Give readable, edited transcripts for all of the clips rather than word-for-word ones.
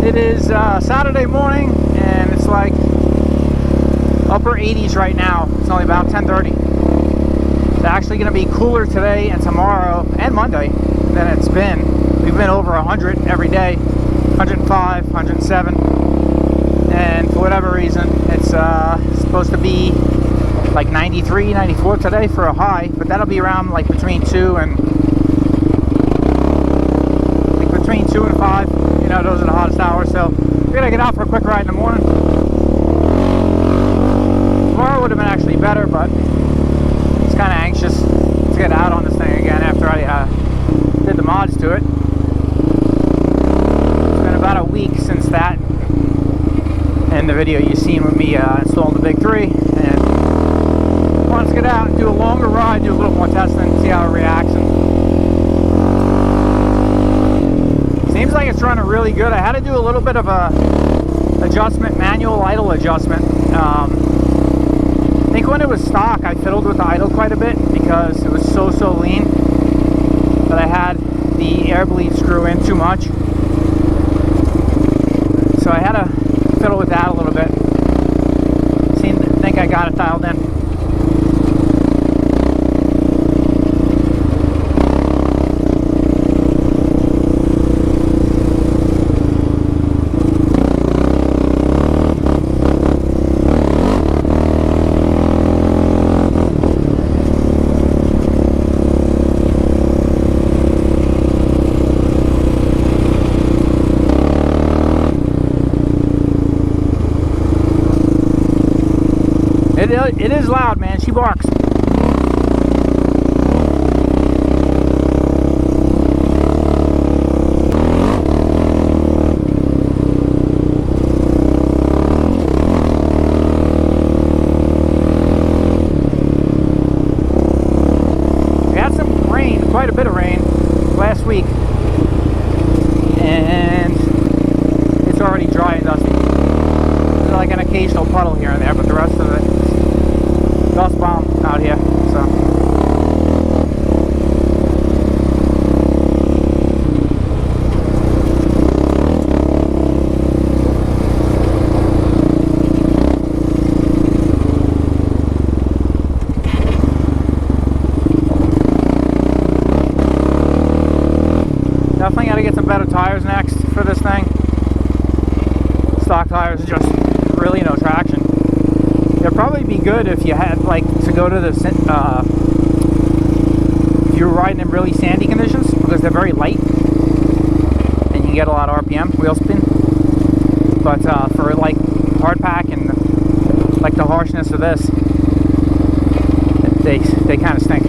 It is Saturday morning, and it's like upper 80s right now. It's only about 10:30. It's actually going to be cooler today and tomorrow and Monday than it's been. We've been over 100 every day, 105, 107, and for whatever reason, it's supposed to be like 93, 94 today for a high, but that'll be around like between 2 and 5. You know, those are the hottest hours, so we're gonna get out for a quick ride in the morning. Tomorrow would have been actually better, but it's kind of anxious to get out on this thing again after I did the mods to it. It's been about a week since that, and the video you've seen with me installing the Big 3, and I wanted to get out and do a longer ride, do a little more testing, see how it reacts. And seems like it's running really good. I had to do a little bit of a adjustment, manual idle adjustment. I think when it was stock, I fiddled with the idle quite a bit because it was so lean that I had the air bleed screw in too much. So I had to fiddle with that a little bit. I think I got it dialed in. It is loud, man. She barks. We had some rain, quite a bit of rain last week, and it's already dry and dusty. There's like an occasional puddle here and there, but the rest of it, dust bomb out here, so. Definitely got to get some better tires next for this thing. Stock tires, just really no traction. It'd probably be good if you had like to go to the if you're riding in really sandy conditions, because they're very light and you can get a lot of RPM, wheel spin. But for like hard pack and like the harshness of this, they kind of stink.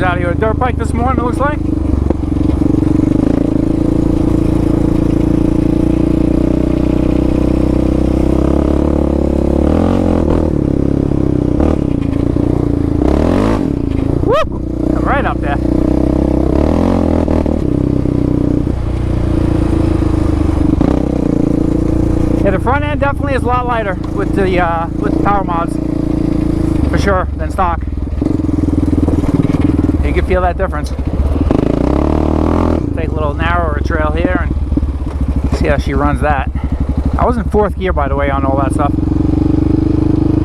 Out here, a dirt bike this morning, it looks like. Woo! Right up there. Yeah, the front end definitely is a lot lighter with the power mods, for sure, than stock. You can feel that difference. Take a little narrower trail here and see how she runs that. I was in 4th gear, by the way, on all that stuff.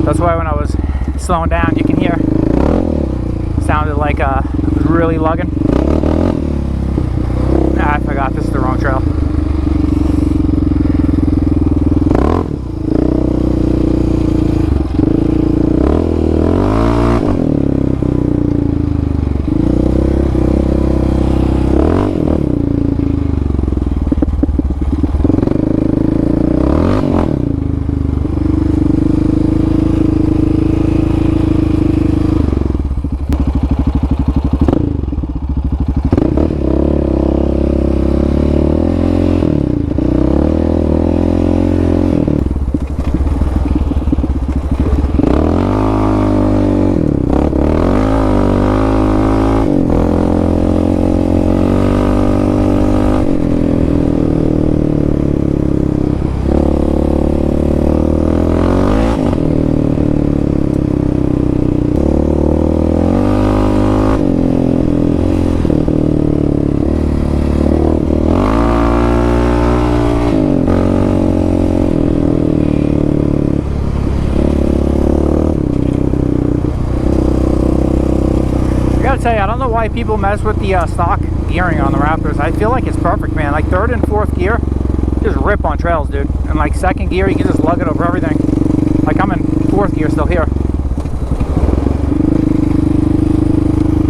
That's why when I was slowing down, you can hear it sounded like it was really lugging. I forgot, this is the wrong trail. gotta tell you, I don't know why people mess with the stock gearing on the Raptors. I feel like it's perfect, man. Like third and fourth gear, just rip on trails, dude. And like second gear, you can just lug it over everything. Like I'm in fourth gear still here.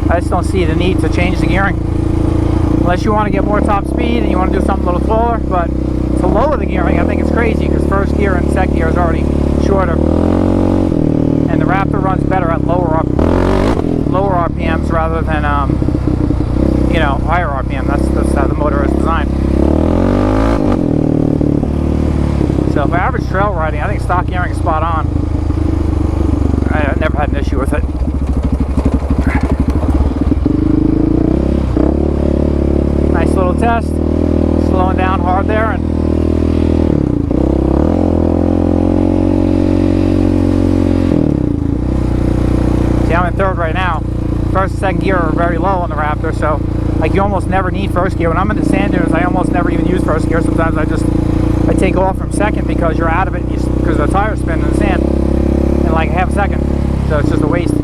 I just don't see the need to change the gearing. Unless you want to get more top speed and you want to do something a little taller. But to lower the gearing, I think it's crazy because first gear and second gear is already shorter. And the Raptor runs better at lower RPMs rather than, you know, higher RPM. That's how the motor is designed. So for average trail riding, I think stock gearing is spot on. I've never had an issue with it. Nice little test. Slowing down hard there, and see, I'm in third right now. First and second gear are very low on the Raptor, so like you almost never need first gear. When I'm in the sand dunes, I almost never even use first gear. Sometimes I take off from second because you're out of it because the tires spin in the sand in like half a second, so it's just a waste.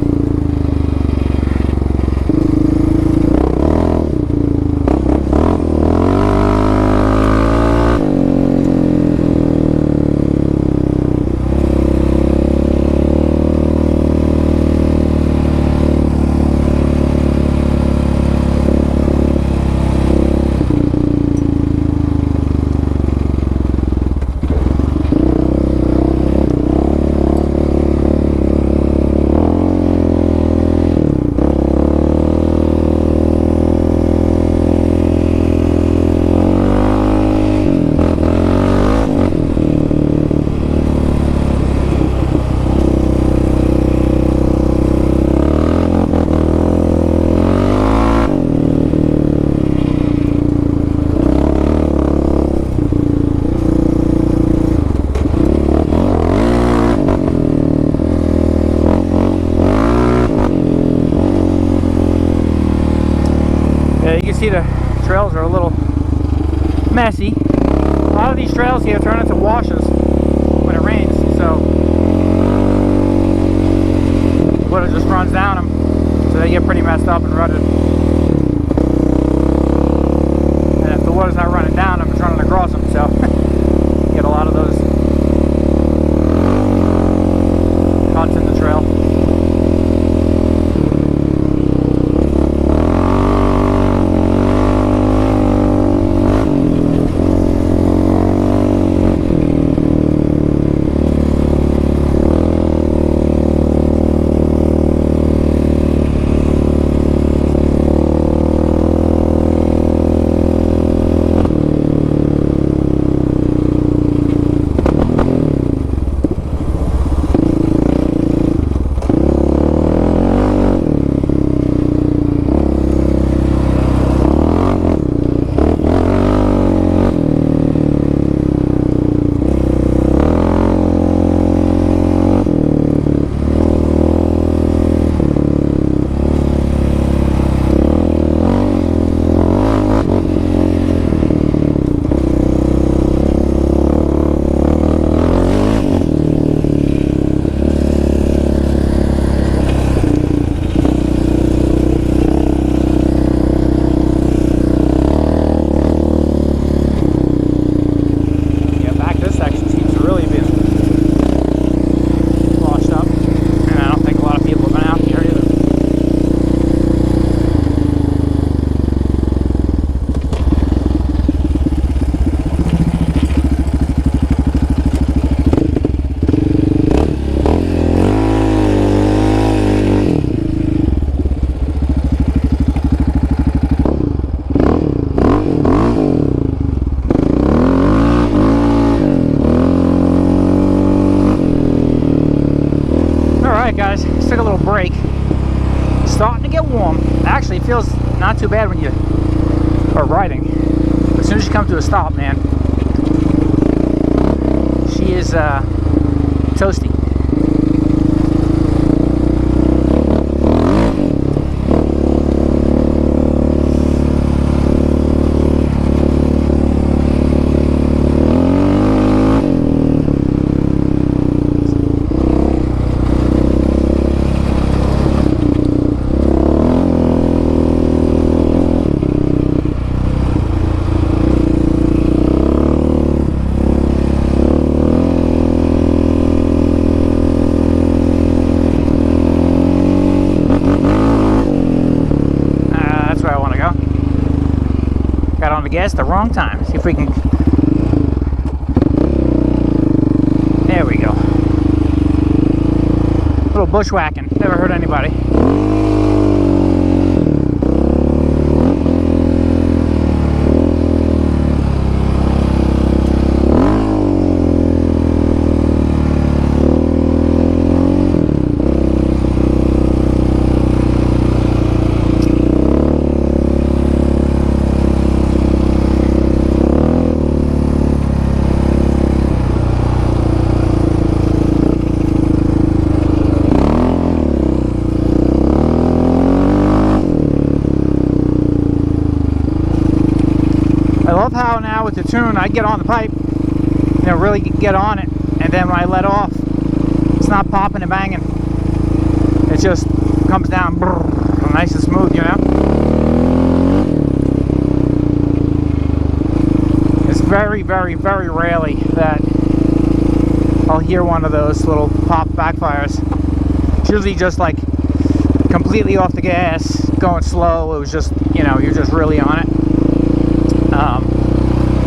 See, the trails are a little messy. A lot of these trails here turn into washes when it rains, so water just runs down them, so they get pretty messed up and rutted. And if the water's not running down them, it's running across them, so you get a lot of those cuts in the trail. Alright guys, just took a little break. It's starting to get warm. Actually, it feels not too bad when you are riding. As soon as you come to a stop, man, she is toasty. on the gas at the wrong time. See if we can... There we go. A little bushwhacking. Never hurt anybody. I love how now with the tune I get on the pipe, you know, really get on it, and then when I let off, it's not popping and banging. It just comes down brrr, nice and smooth, you know. It's very, very, very rarely that I'll hear one of those little pop backfires. It's usually just like completely off the gas, going slow. It was just, you know, you're just really on it.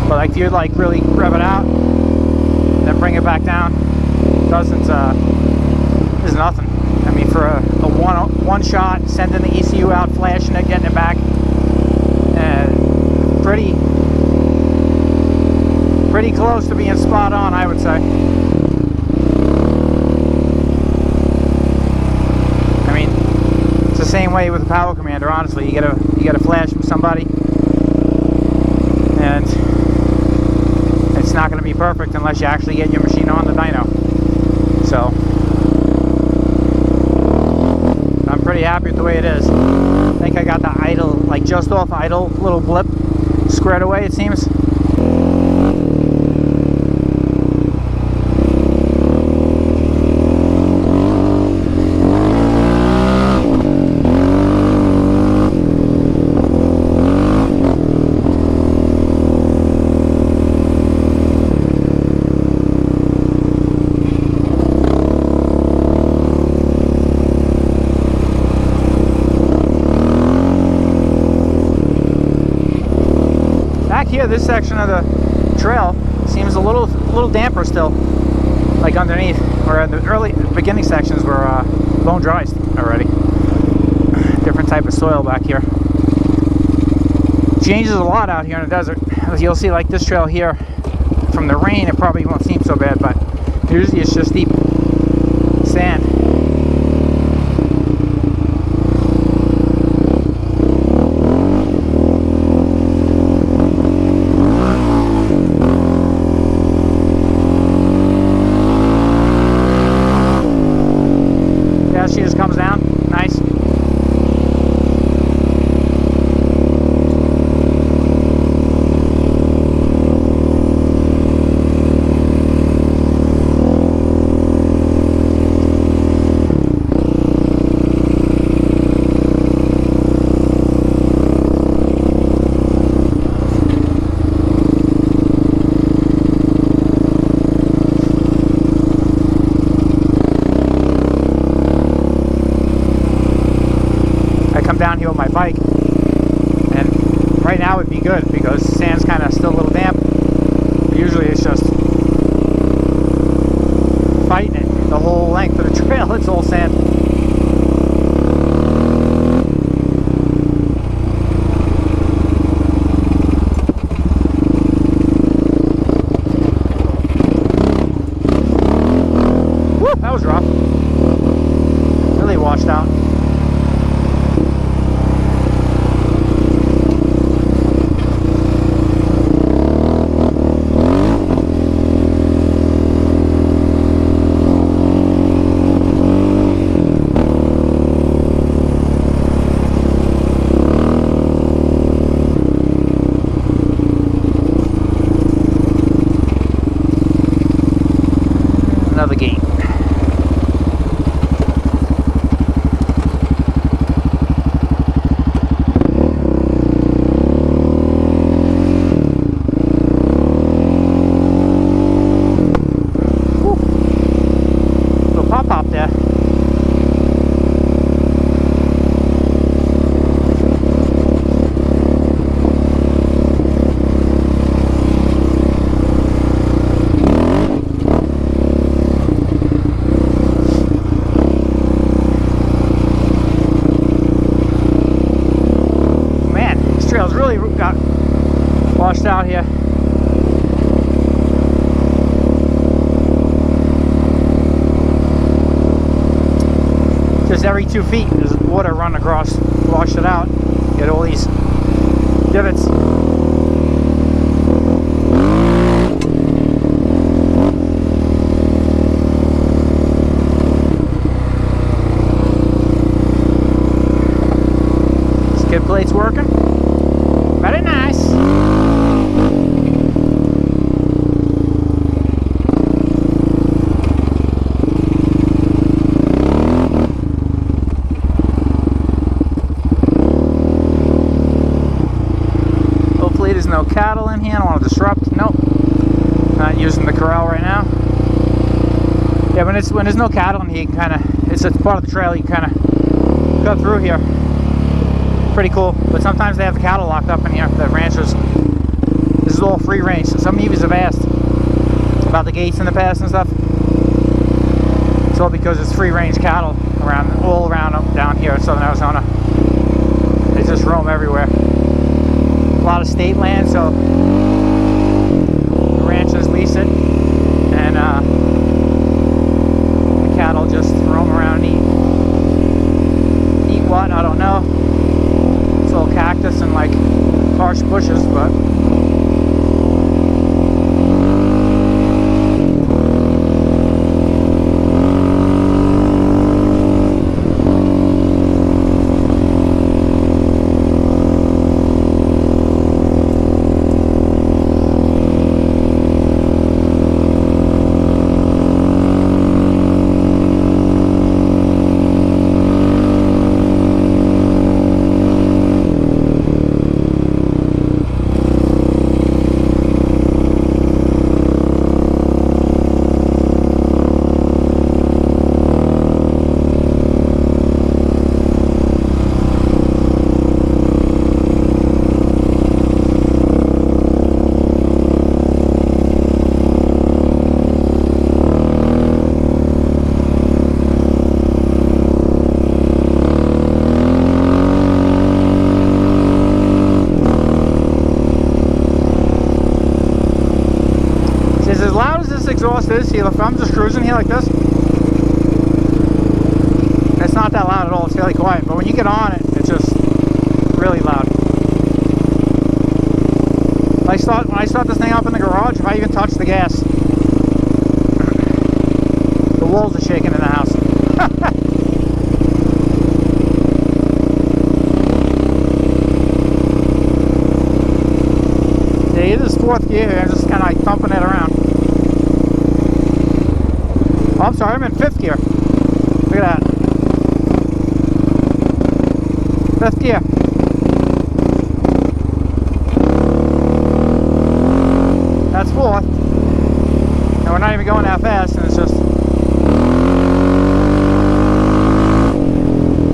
But like if you like really rev it out, then bring it back down, doesn't is nothing. I mean, for a one shot, sending the ECU out, flashing it, getting it back, pretty close to being spot on, I would say. I mean, it's the same way with the power commander. Honestly, you get a flash from somebody, and it's not going to be perfect unless you actually get your machine on the dyno. So I'm pretty happy with the way it is. I think I got the idle, like just off idle, little blip squared away, it seems. Here, this section of the trail seems a little damper still, like underneath, where the early beginning sections were bone dry already. Different type of soil back here. Changes a lot out here in the desert. As you'll see, like this trail here, from the rain, it probably won't seem so bad, but usually it's just deep sand. She just comes down, nice. Down here with my bike, and right now would be good because sand's kind of still a little damp. But usually it's just fighting it the whole length of the trail. It's all sand. Woo, that was rough. Really washed out. of washed out here. Just every 2 feet there's water running across. Wash it out. Get all these divots. Skid plate's working. Very nice. Hopefully there's no cattle in here. I don't want to disrupt. Nope. Not using the corral right now. Yeah, when there's no cattle in here, you can kind of, it's part of the trail, you can kind of cut through here. Pretty cool, but sometimes they have the cattle locked up in here, the ranchers. This is all free range. So some of you have asked about the gates in the past and stuff. It's all because it's free range cattle all around down here in southern Arizona. They just roam everywhere. A lot of state land, so the ranchers lease it, and the cattle just roam around and eat what? I don't know. It's all cactus and like harsh bushes, but as loud as this exhaust is, see, if I'm just cruising here like this, it's not that loud at all, it's fairly quiet, but when you get on it, it's just really loud. When I start this thing up in the garage, if I even touch the gas, the walls are shaking in the house. Yeah, it is fourth gear here, I'm just kind of like thumping it around. Oh, I'm sorry, I'm in fifth gear. Look at that. Fifth gear. That's fourth. And we're not even going that fast, and it's just...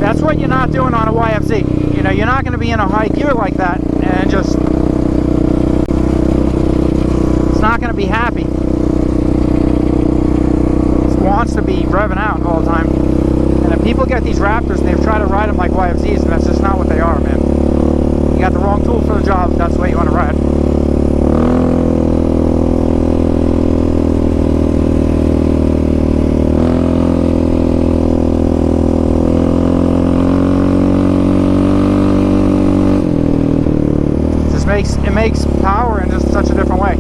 That's what you're not doing on a YFZ. You know, you're not going to be in a high gear like that and just... It's not going to be happy. Wants to be revving out all the time. And if people get these Raptors and they've tried to ride them like YFZs, and that's just not what they are, man. You got the wrong tool for the job if that's the way you want to ride. It makes power in just such a different way.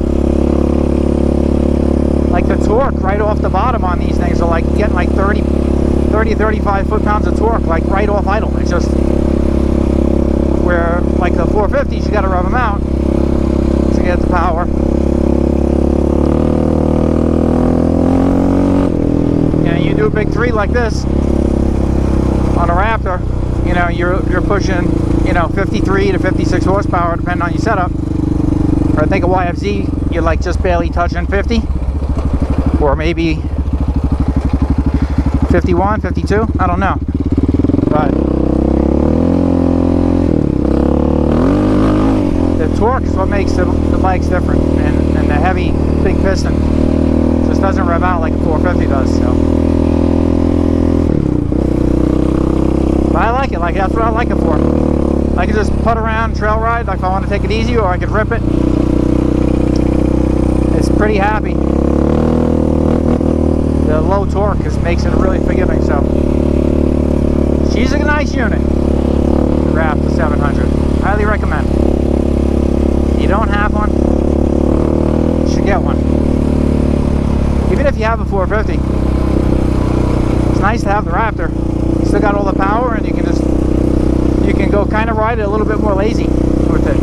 Like the torque right off the bottom on these things are like getting like 35 foot-pounds of torque like right off idle. It's just where like the 450s, you got to rev them out to get the power. And you do a big 3 like this on a Raptor, you know, you're pushing, you know, 53 to 56 horsepower depending on your setup. Or I think a YFZ, you're like just barely touching 50. Or maybe 51, 52, I don't know. But the torque is what makes the legs different, and the heavy big piston just doesn't rev out like a 450 does. So, but I like it. Like that's what I like it for. I can just putt around, trail ride, like if I want to take it easy, or I could rip it. It's pretty happy. The low torque makes it really forgiving, so she's a nice unit. The Raptor 700. Highly recommend. If you don't have one, you should get one. Even if you have a 450, it's nice to have the Raptor. You still got all the power, and you can go kind of ride it a little bit more lazy with it.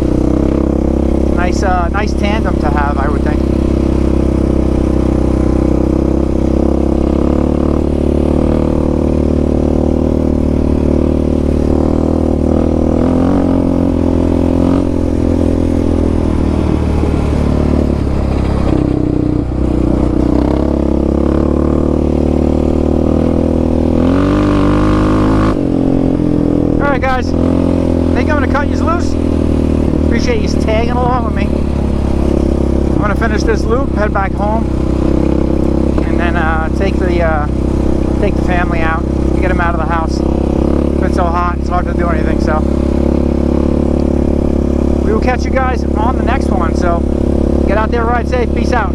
Nice tandem to have, I would think. Alright guys, I think I'm going to cut you loose. Appreciate you tagging along with me. I'm going to finish this loop, head back home, and then take the family out, get them out of the house. It's been so hot, it's hard to do anything, so we will catch you guys on the next one. So get out there, ride safe, peace out.